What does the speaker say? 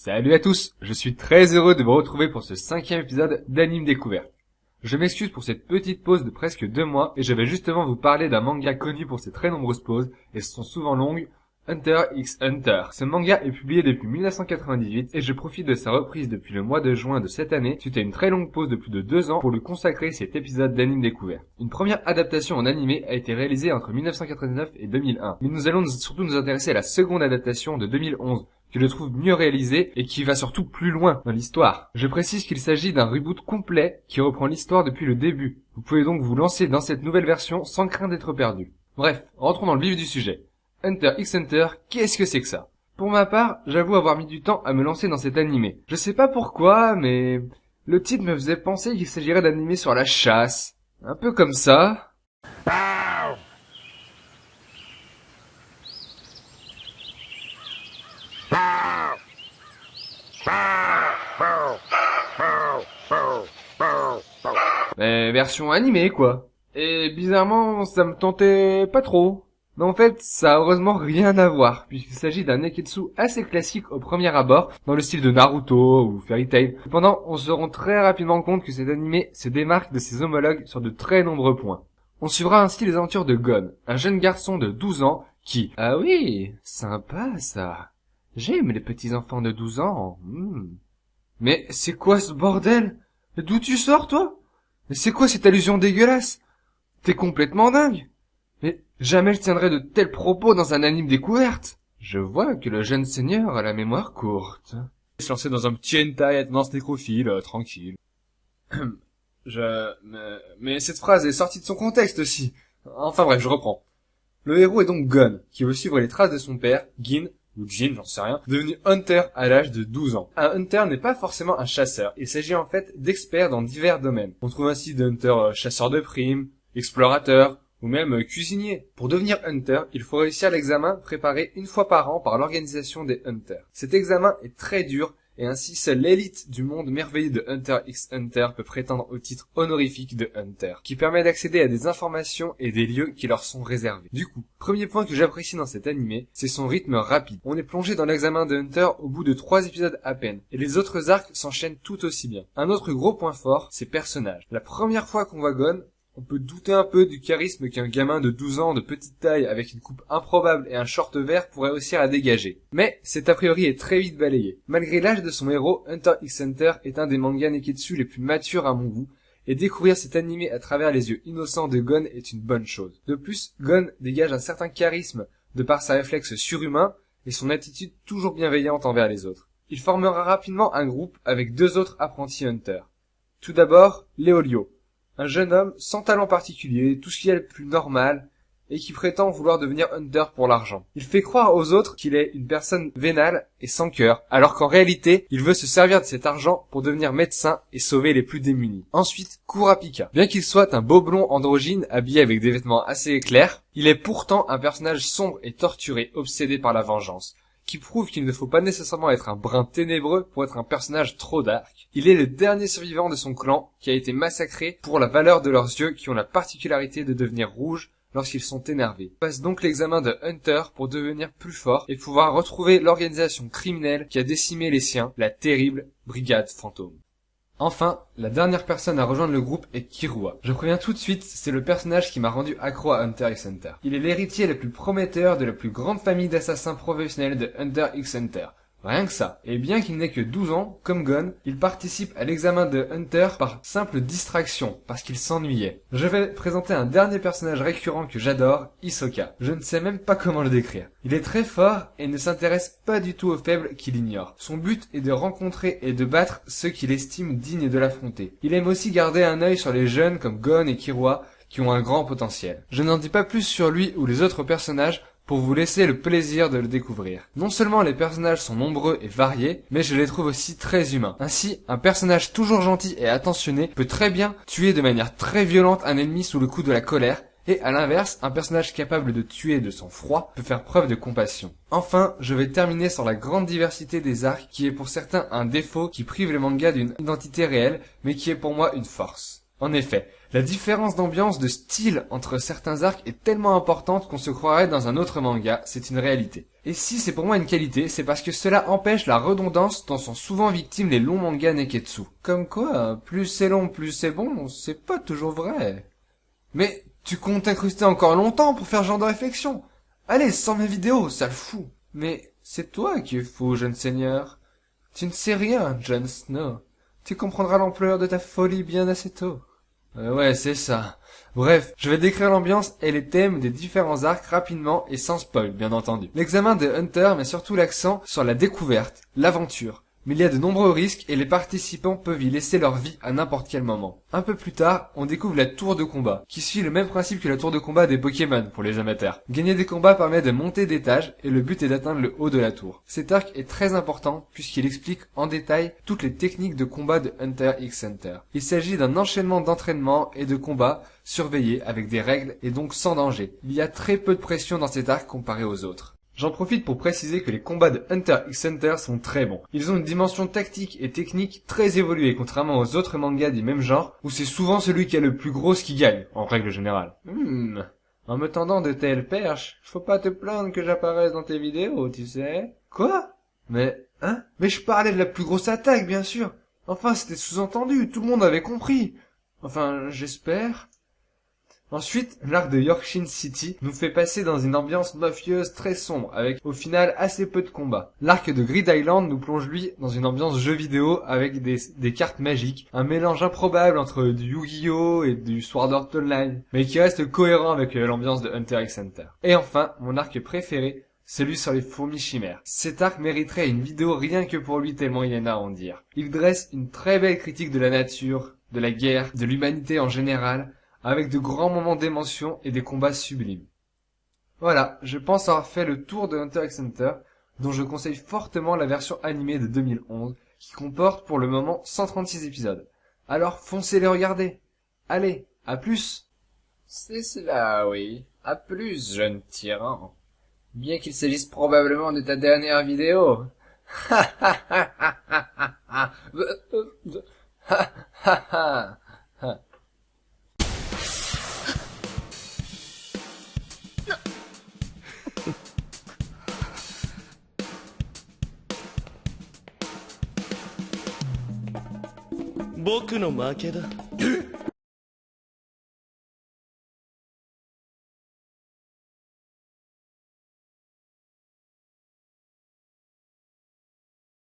Salut à tous, je suis très heureux de vous retrouver pour ce 5e épisode d'Anime Découverte. Je m'excuse pour cette petite pause de presque 2 mois et je vais justement vous parler d'un manga connu pour ses très nombreuses pauses, et ce sont souvent longues, Hunter x Hunter. Ce manga est publié depuis 1998 et je profite de sa reprise depuis le mois de juin de cette année suite à une très longue pause de plus de 2 ans pour lui consacrer cet épisode d'Anime Découverte. Une première adaptation en animé a été réalisée entre 1999 et 2001, mais nous allons surtout nous intéresser à la seconde adaptation de 2011, que je trouve mieux réalisé et qui va surtout plus loin dans l'histoire. Je précise qu'il s'agit d'un reboot complet qui reprend l'histoire depuis le début. Vous pouvez donc vous lancer dans cette nouvelle version sans crainte d'être perdu. Bref, rentrons dans le vif du sujet. Hunter x Hunter, qu'est-ce que c'est que ça? Pour ma part, j'avoue avoir mis du temps à me lancer dans cet animé. Je sais pas pourquoi, mais le titre me faisait penser qu'il s'agirait d'animé sur la chasse. Un peu comme ça. Mais version animée, quoi. Et bizarrement, ça me tentait pas trop. Mais en fait, ça a heureusement rien à voir, puisqu'il s'agit d'un neketsu assez classique au premier abord, dans le style de Naruto ou Fairy Tail. Cependant, on se rend très rapidement compte que cet animé se démarque de ses homologues sur de très nombreux points. On suivra ainsi les aventures de Gon, un jeune garçon de 12 ans qui... Ah oui, sympa ça. J'aime les petits enfants de 12 ans. Mais c'est quoi ce bordel? D'où tu sors, toi? Mais c'est quoi cette allusion dégueulasse? T'es complètement dingue. Mais jamais je tiendrai de tels propos dans un anime découverte. Je vois que le jeune seigneur a la mémoire courte. Se lancer dans un petit hentai à tendance nécrophile, tranquille. Mais cette phrase est sortie de son contexte aussi. Enfin bref, je reprends. Le héros est donc Gon, qui veut suivre les traces de son père, Gin, ou Jin, j'en sais rien, devenu Hunter à l'âge de 12 ans. Un Hunter n'est pas forcément un chasseur, il s'agit en fait d'experts dans divers domaines. On trouve ainsi des Hunters chasseurs de primes, explorateurs, ou même cuisinier. Pour devenir Hunter, il faut réussir l'examen préparé une fois par an par l'organisation des Hunters. Cet examen est très dur, et ainsi seule l'élite du monde merveilleux de Hunter x Hunter peut prétendre au titre honorifique de Hunter, qui permet d'accéder à des informations et des lieux qui leur sont réservés. Du coup, premier point que j'apprécie dans cet animé, c'est son rythme rapide. On est plongé dans l'examen de Hunter au bout de 3 épisodes à peine, et les autres arcs s'enchaînent tout aussi bien. Un autre gros point fort, ses personnages. La première fois qu'on voit Gon, on peut douter un peu du charisme qu'un gamin de 12 ans de petite taille avec une coupe improbable et un short vert pourrait réussir à dégager. Mais cet a priori est très vite balayé. Malgré l'âge de son héros, Hunter x Hunter est un des mangas neketsu les plus matures à mon goût, et découvrir cet animé à travers les yeux innocents de Gon est une bonne chose. De plus, Gon dégage un certain charisme de par sa réflexe surhumain et son attitude toujours bienveillante envers les autres. Il formera rapidement un groupe avec 2 autres apprentis Hunter. Tout d'abord, Leolio. Un jeune homme sans talent particulier, tout ce qu'il y a de plus normal, et qui prétend vouloir devenir Hunter pour l'argent. Il fait croire aux autres qu'il est une personne vénale et sans cœur, alors qu'en réalité, il veut se servir de cet argent pour devenir médecin et sauver les plus démunis. Ensuite, Kurapika. Bien qu'il soit un beau blond androgyne habillé avec des vêtements assez clairs, il est pourtant un personnage sombre et torturé, obsédé par la vengeance, qui prouve qu'il ne faut pas nécessairement être un brin ténébreux pour être un personnage trop dark. Il est le dernier survivant de son clan qui a été massacré pour la valeur de leurs yeux qui ont la particularité de devenir rouges lorsqu'ils sont énervés. Il passe donc l'examen de Hunter pour devenir plus fort et pouvoir retrouver l'organisation criminelle qui a décimé les siens, la terrible Brigade Fantôme. Enfin, la dernière personne à rejoindre le groupe est Killua. Je préviens tout de suite, c'est le personnage qui m'a rendu accro à Hunter x Hunter. Il est l'héritier le plus prometteur de la plus grande famille d'assassins professionnels de Hunter x Hunter. Rien que ça. Et bien qu'il n'ait que 12 ans, comme Gon, il participe à l'examen de Hunter par simple distraction, parce qu'il s'ennuyait. Je vais présenter un dernier personnage récurrent que j'adore, Hisoka. Je ne sais même pas comment le décrire. Il est très fort et ne s'intéresse pas du tout aux faibles qu'il ignore. Son but est de rencontrer et de battre ceux qu'il estime dignes de l'affronter. Il aime aussi garder un œil sur les jeunes comme Gon et Killua, qui ont un grand potentiel. Je n'en dis pas plus sur lui ou les autres personnages, pour vous laisser le plaisir de le découvrir. Non seulement les personnages sont nombreux et variés, mais je les trouve aussi très humains. Ainsi, un personnage toujours gentil et attentionné peut très bien tuer de manière très violente un ennemi sous le coup de la colère, et à l'inverse, un personnage capable de tuer de sang-froid peut faire preuve de compassion. Enfin, je vais terminer sur la grande diversité des arcs qui est pour certains un défaut qui prive les mangas d'une identité réelle, mais qui est pour moi une force. En effet, la différence d'ambiance, de style entre certains arcs est tellement importante qu'on se croirait dans un autre manga, c'est une réalité. Et si c'est pour moi une qualité, c'est parce que cela empêche la redondance dont sont souvent victimes les longs mangas neketsu. Comme quoi, plus c'est long, plus c'est bon, c'est pas toujours vrai. Mais tu comptes t'incruster encore longtemps pour faire ce genre de réflexion? Allez, sors mes vidéos, ça le fout. Mais c'est toi qui es fou, jeune seigneur. Tu ne sais rien, Jon Snow. Tu comprendras l'ampleur de ta folie bien assez tôt. Ouais, c'est ça. Bref, je vais décrire l'ambiance et les thèmes des différents arcs rapidement et sans spoil, bien entendu. L'examen de Hunter met surtout l'accent sur la découverte, l'aventure. Mais il y a de nombreux risques et les participants peuvent y laisser leur vie à n'importe quel moment. Un peu plus tard, on découvre la tour de combat, qui suit le même principe que la tour de combat des Pokémon pour les amateurs. Gagner des combats permet de monter d'étage et le but est d'atteindre le haut de la tour. Cet arc est très important puisqu'il explique en détail toutes les techniques de combat de Hunter x Hunter. Il s'agit d'un enchaînement d'entraînement et de combats surveillés avec des règles et donc sans danger. Il y a très peu de pression dans cet arc comparé aux autres. J'en profite pour préciser que les combats de Hunter x Hunter sont très bons. Ils ont une dimension tactique et technique très évoluée, contrairement aux autres mangas du même genre, où c'est souvent celui qui a le plus gros qui gagne, en règle générale. En me tendant de telles perches, faut pas te plaindre que j'apparaisse dans tes vidéos, tu sais. Quoi? Mais je parlais de la plus grosse attaque, bien sûr. Enfin, c'était sous-entendu, tout le monde avait compris. Enfin, j'espère. Ensuite, l'arc de Yorkshire City nous fait passer dans une ambiance mafieuse très sombre, avec au final assez peu de combats. L'arc de Grid Island nous plonge lui dans une ambiance jeu vidéo avec des cartes magiques, un mélange improbable entre du Yu-Gi-Oh et du Sword Art Online, mais qui reste cohérent avec l'ambiance de Hunter x Hunter. Et enfin, mon arc préféré, celui sur les fourmis chimères. Cet arc mériterait une vidéo rien que pour lui tellement il y en a à en dire. Il dresse une très belle critique de la nature, de la guerre, de l'humanité en général, avec de grands moments d'émotion et des combats sublimes. Voilà, je pense avoir fait le tour de Hunter x Hunter, dont je conseille fortement la version animée de 2011, qui comporte pour le moment 136 épisodes. Alors foncez les regarder. Allez, à plus. C'est cela, oui. À plus, jeune tyran. Bien qu'il s'agisse probablement de ta dernière vidéo. Ha ha ha ha ha ha ha ha ha ha. 僕の負けだ。